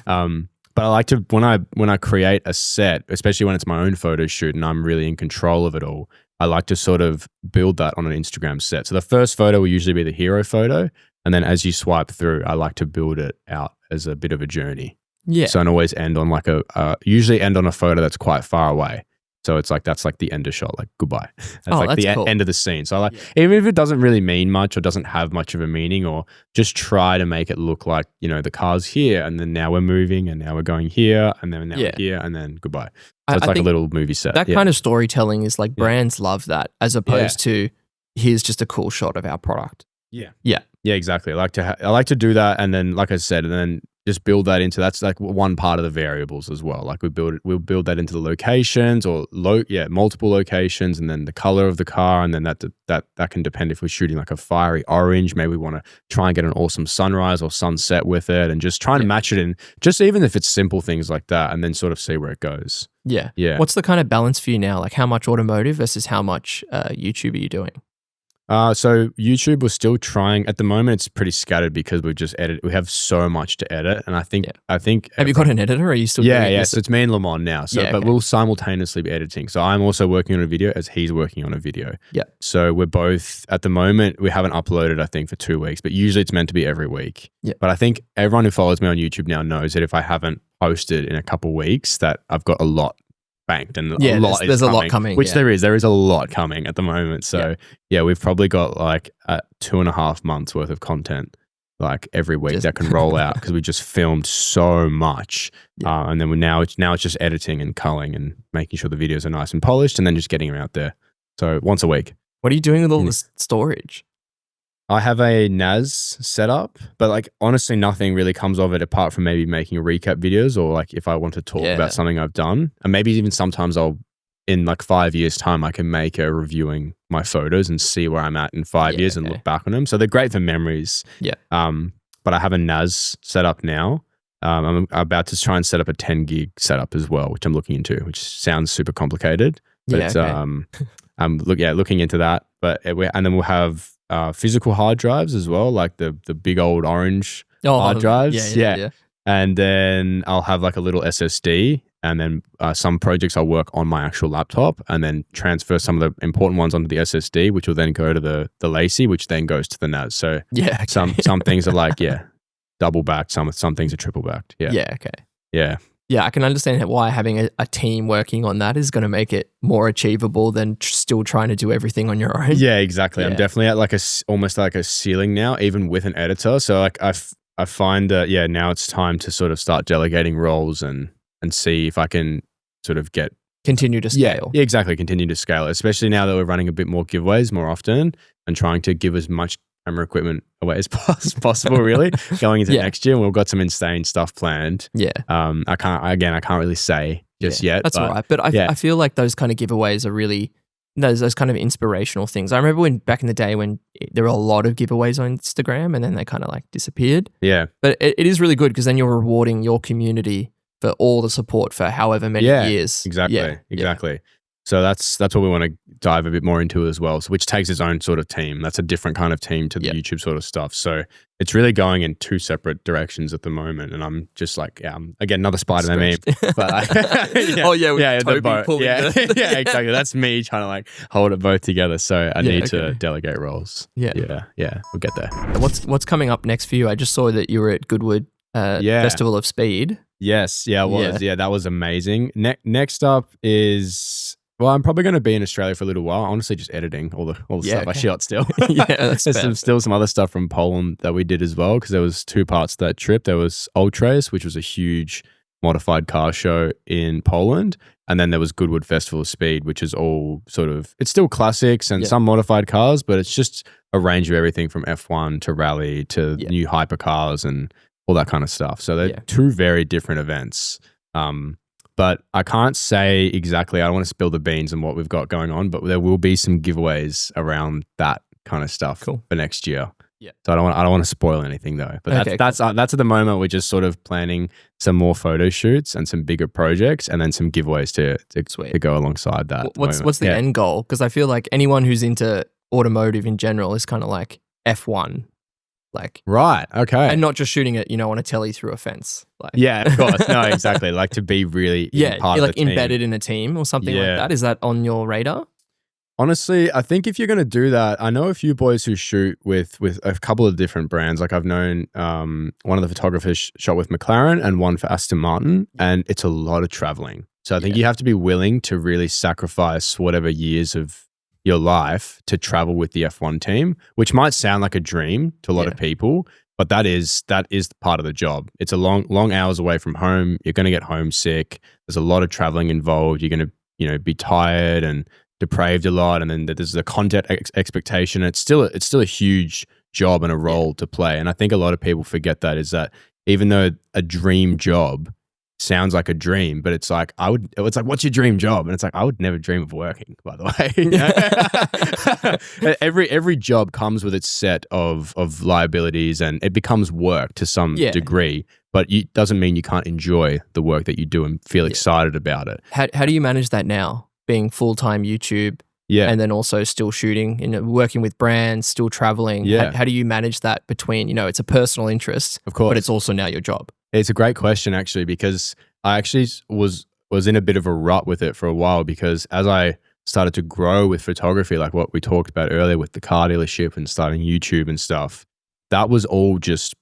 But I like to, when I create a set, especially when it's my own photo shoot and I'm really in control of it all, I like to sort of build that on an Instagram set. So the first photo will usually be the hero photo. And then as you swipe through, I like to build it out as a bit of a journey. Yeah. So I always end on usually end on a photo that's quite far away. So it's like, that's like the end of shot, like goodbye. That's the end of the scene. So even if it doesn't really mean much or doesn't have much of a meaning, or just try to make it look like, the car's here and then now we're moving and now we're going here and then now we're here and then goodbye. So it's like a little movie set. That kind of storytelling is like brands love that, as opposed to here's just a cool shot of our product. Yeah. Yeah. Yeah, exactly. I like to do that, and then like I said, and then just build that into, that's like one part of the variables as well. Like we'll build that into the locations or multiple locations, and then the color of the car, and then that can depend if we're shooting like a fiery orange, maybe we want to try and get an awesome sunrise or sunset with it, and just try and match it in, just even if it's simple things like that, and then sort of see where it goes. Yeah. Yeah. What's the kind of balance for you now? Like how much automotive versus how much YouTube are you doing? So YouTube, we're still trying. At the moment, it's pretty scattered because we have so much to edit, and I think have you got an editor? Or are you still doing this? So it's me and Lamont now. So but we'll simultaneously be editing. So I'm also working on a video as he's working on a video. Yeah. So we're both, at the moment, we haven't uploaded I think for 2 weeks, but usually it's meant to be every week. Yeah. But I think everyone who follows me on YouTube now knows that if I haven't posted in a couple of weeks, that I've got a lot banked, and there's a lot coming, which there is a lot coming at the moment. So we've probably got like 2.5 months worth of content like every week that can roll out, because we just filmed so much, and then now it's just editing and culling and making sure the videos are nice and polished, and then just getting them out there. So once a week. What are you doing with all this storage? I have a NAS set up, but like honestly, nothing really comes of it apart from maybe making recap videos, or like if I want to talk about something I've done, and maybe even sometimes in like 5 years time, I can make a reviewing my photos and see where I'm at in 5 years and look back on them. So they're great for memories. Yeah. But I have a NAS set up now. I'm about to try and set up a 10 gig setup as well, which I'm looking into, which sounds super complicated, but it's, I'm looking into that, and then we'll have physical hard drives as well, like the big old orange hard drives. Yeah. And then I'll have like a little SSD, and then some projects I'll work on my actual laptop, and then transfer some of the important ones onto the SSD, which will then go to the Lacy, which then goes to the NAS. So some things are like double backed, some things are triple backed. Yeah, I can understand why having a team working on that is going to make it more achievable than still trying to do everything on your own. Yeah, exactly. Yeah. I'm definitely at like almost like a ceiling now, even with an editor. So like I find that now it's time to sort of start delegating roles and see if I can sort of continue to scale. Yeah, exactly. Continue to scale, especially now that we're running a bit more giveaways more often and trying to give as much camera equipment away as possible, really, going into next year. And we've got some insane stuff planned. Yeah. I can't really say just yet. That's all right. But I feel like those kind of giveaways are really those kind of inspirational things. I remember back in the day when there were a lot of giveaways on Instagram and then they kind of like disappeared. Yeah. But it is really good because then you're rewarding your community for all the support for however many years. Exactly. Yeah. Exactly. So that's what we want to dive a bit more into as well, so which takes its own sort of team. That's a different kind of team to the YouTube sort of stuff. So it's really going in two separate directions at the moment. And I'm just like, again, another Spider-Man meme. But Toby exactly. That's me trying to like hold it both together. So I need to delegate roles. Yeah. We'll get there. What's coming up next for you? I just saw that you were at Goodwood Festival of Speed. Yes. Yeah, it was. Yeah, that was amazing. Next up is... Well, I'm probably going to be in Australia for a little while. Honestly, just editing all the stuff I shot still. There's still some other stuff from Poland that we did as well, because there was two parts to that trip. There was Ultrace, which was a huge modified car show in Poland, and then there was Goodwood Festival of Speed, which is all sort of, it's still classics and some modified cars, but it's just a range of everything from F1 to rally to new hypercars and all that kind of stuff. So they're two very different events. But I can't say exactly, I don't want to spill the beans on what we've got going on, but there will be some giveaways around that kind of stuff for next year. Yeah. So I don't want to spoil anything though. But that's at the moment, we're just sort of planning some more photo shoots and some bigger projects and then some giveaways to go alongside that. What's the end goal? Because I feel like anyone who's into automotive in general is kind of like F1. Right, okay. And not just shooting it, on a telly through a fence. Of course. No, exactly. Like to be really part of the team. Embedded in a team or something like that. Is that on your radar? Honestly, I think if you're going to do that, I know a few boys who shoot with a couple of different brands. Like I've known one of the photographers shot with McLaren and one for Aston Martin, and it's a lot of traveling. So I think you have to be willing to really sacrifice whatever years of your life to travel with the F1 team, which might sound like a dream to a lot of people, but that is part of the job. It's a long hours away from home. You're going to get homesick. There's a lot of traveling involved. You're going to be tired and depraved a lot, and then there's the content expectation. It's still a huge job and a role to play. And I think a lot of people forget that, is that even though a dream job sounds like a dream, but it's like it's like, what's your dream job? And it's like, I would never dream of working, by the way. Every job comes with its set of liabilities, and it becomes work to some degree, but it doesn't mean you can't enjoy the work that you do and feel excited about it. How do you manage that now, being full-time YouTube and then also still shooting, working with brands, still traveling? How do you manage that between, it's a personal interest, of course, but it's also now your job? It's a great question, actually, because I actually was in a bit of a rut with it for a while, because as I started to grow with photography, like what we talked about earlier with the car dealership and starting YouTube and stuff, that was all just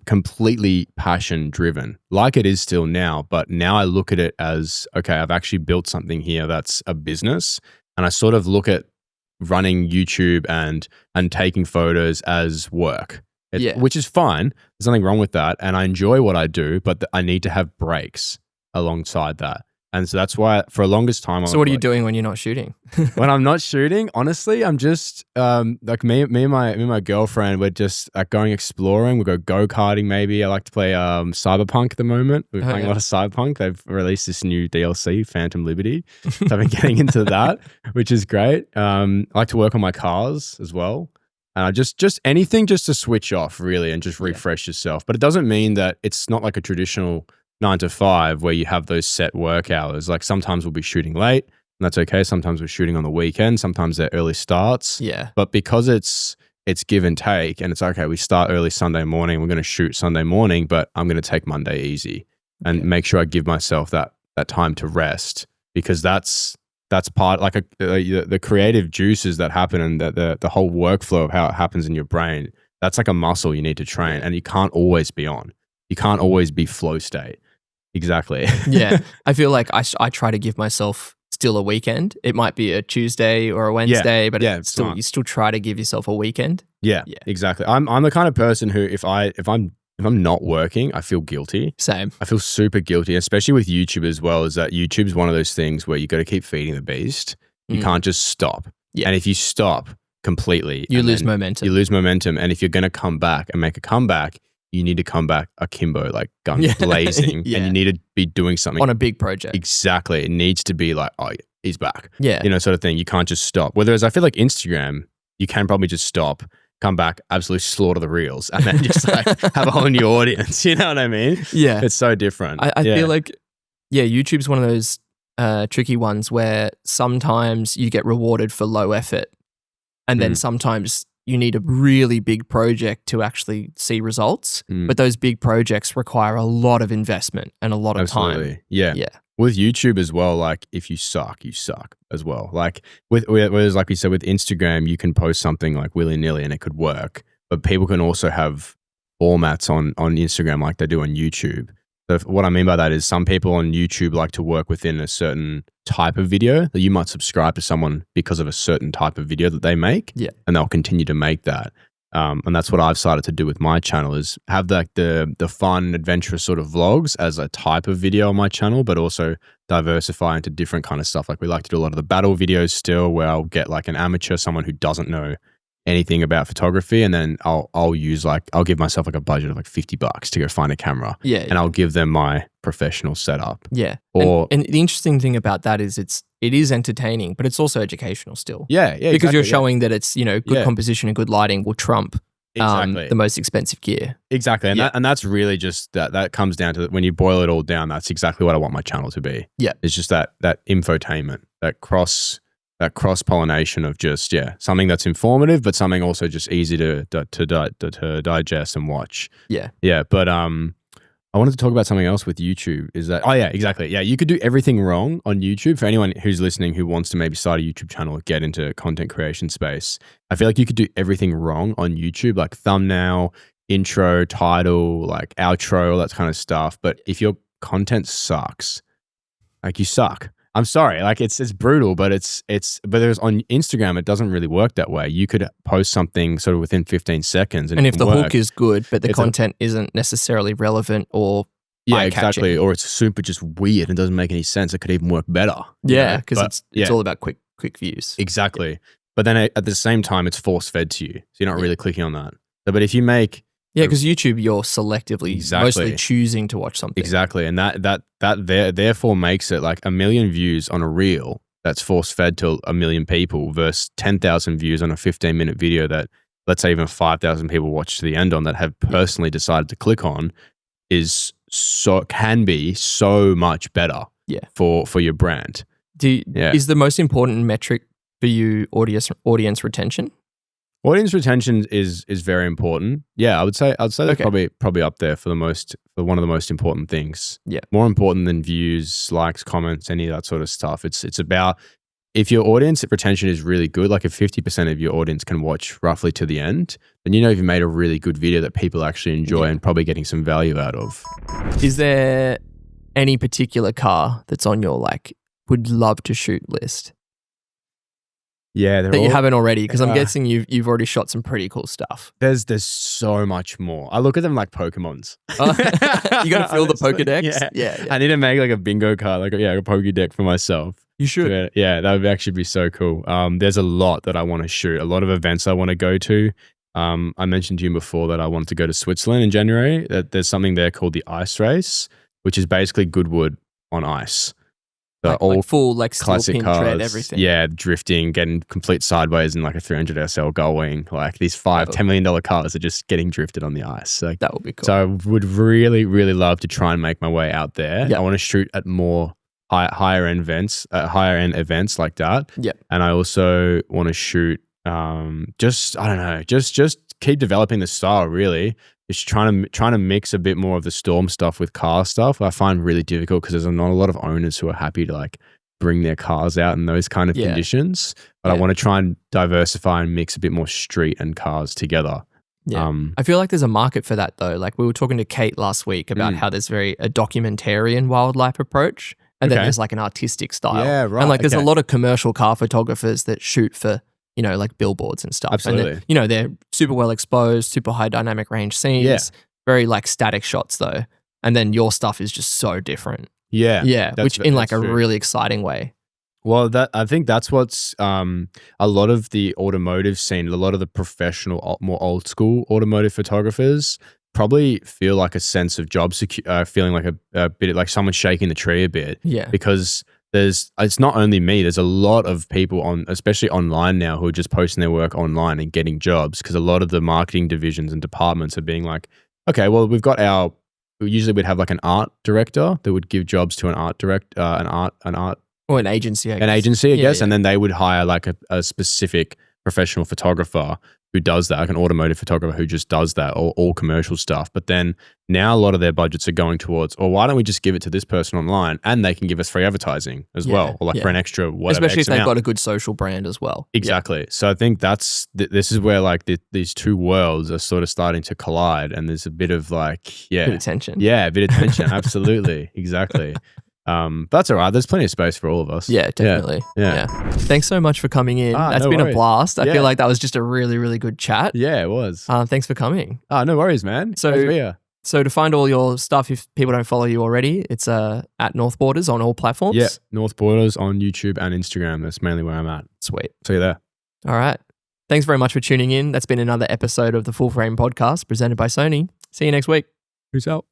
completely passion driven, like it is still now. But now I look at it as, okay, I've actually built something here that's a business, and I sort of look at running YouTube and taking photos as work. Which is fine. There's nothing wrong with that. And I enjoy what I do, but I need to have breaks alongside that. And so that's why for the longest time... So what are you doing when you're not shooting? When I'm not shooting, honestly, I'm just like me and my girlfriend, we're just like going exploring. We go go-karting maybe. I like to play Cyberpunk at the moment. We're playing a lot of Cyberpunk. They've released this new DLC, Phantom Liberty. So I've been getting into that, which is great. I like to work on my cars as well. And just anything just to switch off, really, and just refresh yourself. But it doesn't mean that it's not like a traditional 9 to 5 where you have those set work hours. Like sometimes we'll be shooting late, and that's okay. Sometimes we're shooting on the weekend. Sometimes they're early starts. Yeah. But because it's give and take, and it's okay, we start early Sunday morning, we're going to shoot Sunday morning, but I'm going to take Monday easy and make sure I give myself that time to rest, because that's part, like the creative juices that happen, and the whole workflow of how it happens in your brain. That's like a muscle you need to train, and you can't always be on. You can't always be flow state. Exactly. Yeah. I feel like I try to give myself still a weekend. It might be a Tuesday or a Wednesday, but you still try to give yourself a weekend. Yeah. Exactly. I'm the kind of person who if I'm not working, I feel guilty. Same. I feel super guilty, especially with YouTube as well, is that YouTube's one of those things where you got to keep feeding the beast. You can't just stop. Yeah. And if you stop completely, you lose momentum. You lose momentum. And if you're going to come back and make a comeback, you need to come back akimbo, like guns blazing, and you need to be doing something on a big project. Exactly. It needs to be like, oh, he's back. Yeah. You know, sort of thing. You can't just stop. Whereas I feel like Instagram, you can probably just stop, come back, absolutely slaughter the reels, and then just like have a whole new audience. You know what I mean? Yeah. It's so different. I feel like, YouTube's one of those tricky ones where sometimes you get rewarded for low effort, and then sometimes you need a really big project to actually see results. But those big projects require a lot of investment and a lot of time. Yeah. With YouTube as well, like if you suck, you suck as well. Like whereas like we said with Instagram, you can post something like willy-nilly and it could work, but people can also have formats on Instagram like they do on YouTube. So what I mean by that is some people on YouTube like to work within a certain type of video that you might subscribe to someone because of a certain type of video that they make. Yeah. And they'll continue to make that. And that's what I've started to do with my channel is have like the fun, adventurous sort of vlogs as a type of video on my channel, but also diversify into different kind of stuff. Like we like to do a lot of the battle videos still where I'll get like an amateur, someone who doesn't know anything about photography, and then I'll give myself like a budget of like $50 to go find a camera. And I'll give them my professional setup. Yeah. And the interesting thing about that is it is entertaining, but it's also educational still. Yeah. Because exactly, you're showing that it's, good composition and good lighting will trump the most expensive gear. Exactly. And that's really just that comes down to when you boil it all down, that's exactly what I want my channel to be. Yeah. It's just that infotainment, that cross-pollination of just, something that's informative, but something also just easy to digest and watch. Yeah. Yeah. But I wanted to talk about something else with YouTube is that, exactly. Yeah. You could do everything wrong on YouTube. For anyone who's listening who wants to maybe start a YouTube channel or get into content creation space, I feel like you could do everything wrong on YouTube, like thumbnail, intro, title, like outro, all that kind of stuff. But if your content sucks, like you suck. I'm sorry, like it's brutal, but but there's on Instagram, it doesn't really work that way. You could post something sort of within 15 seconds. And if the hook is good, but the content isn't necessarily relevant or exactly. Or it's super just weird and doesn't make any sense. It could even work better. Yeah, because it's all about quick views. Exactly. Yeah. But then at the same time, it's force fed to you. So you're not really clicking on that. So, but if you make... Yeah, because YouTube, you're selectively mostly choosing to watch something. Exactly. And that therefore makes it like 1 million views on a reel that's force fed to 1 million people versus 10,000 views on a 15-minute video that, let's say even 5,000 people watch to the end on that have personally decided to click on can be so much better for your brand. Is the most important metric for you audience retention? Audience retention is very important. Yeah, I would say that's probably up there for one of the most important things. Yeah, more important than views, likes, comments, any of that sort of stuff. It's about if your audience retention is really good, like if 50% of your audience can watch roughly to the end, then you've made a really good video that people actually enjoy and probably getting some value out of. Is there any particular car that's on your would love to shoot list? Yeah, that you haven't already, because I'm guessing you've already shot some pretty cool stuff. There's so much more. I look at them like Pokemons. You got to fill the Pokedex? Yeah. I need to make like a bingo card, a Pokedex for myself. You should. Yeah, that would actually be so cool. There's a lot that I want to shoot, a lot of events I want to go to. I mentioned to you before that I wanted to go to Switzerland in January. There's something there called the Ice Race, which is basically Goodwood on ice. So all full classic pin cars, tread, everything. Yeah, drifting, getting complete sideways in like a 300 SL going. Like these $10 million cars are just getting drifted on the ice. So that would be cool. So I would really, really love to try and make my way out there. Yep. I want to shoot at more higher end events like that. Yeah, and I also want to shoot. Just keep developing the style. Really. Just trying to mix a bit more of the storm stuff with car stuff. I find really difficult because there's not a lot of owners who are happy to bring their cars out in those kind of conditions. But I want to try and diversify and mix a bit more street and cars together. Yeah. I feel like there's a market for that though. Like we were talking to Kate last week about how there's a documentarian wildlife approach, and then there's like an artistic style. Yeah, right. And there's a lot of commercial car photographers that shoot for billboards and stuff. Absolutely. And they're super well exposed, super high dynamic range scenes, very static shots though. And then your stuff is just so different. Yeah. Yeah. Which in a really exciting way. Well, I think that's what's a lot of the automotive scene, a lot of the professional, more old school automotive photographers, probably feel like a sense of job feeling like a bit like someone shaking the tree a bit. Yeah. Because it's not only me. There's a lot of people especially online now, who are just posting their work online and getting jobs, because a lot of the marketing divisions and departments are being like, okay, well, we've got usually we'd have like an art director that would give jobs to an art director, or an agency, I guess. And then they would hire like a specific professional photographer who does that, like an automotive photographer who just does that, or all commercial stuff. But then now a lot of their budgets are going towards, why don't we just give it to this person online, and they can give us free advertising as well, or like for an extra whatever. Especially if they've got a good social brand as well. Exactly. So I think this is where like these two worlds are sort of starting to collide, and there's a bit of like, bit of tension. Yeah, a bit of tension. Absolutely. Exactly. But that's all right. There's plenty of space for all of us. Yeah, definitely. Yeah. Thanks so much for coming in. That's been a blast. I feel like that was just a really, really good chat. Yeah, it was. Thanks for coming. No worries, man. So to find all your stuff, if people don't follow you already, it's at North Borders on all platforms. Yeah, North Borders on YouTube and Instagram. That's mainly where I'm at. Sweet. See you there. All right. Thanks very much for tuning in. That's been another episode of the Full Frame Podcast presented by Sony. See you next week. Peace out.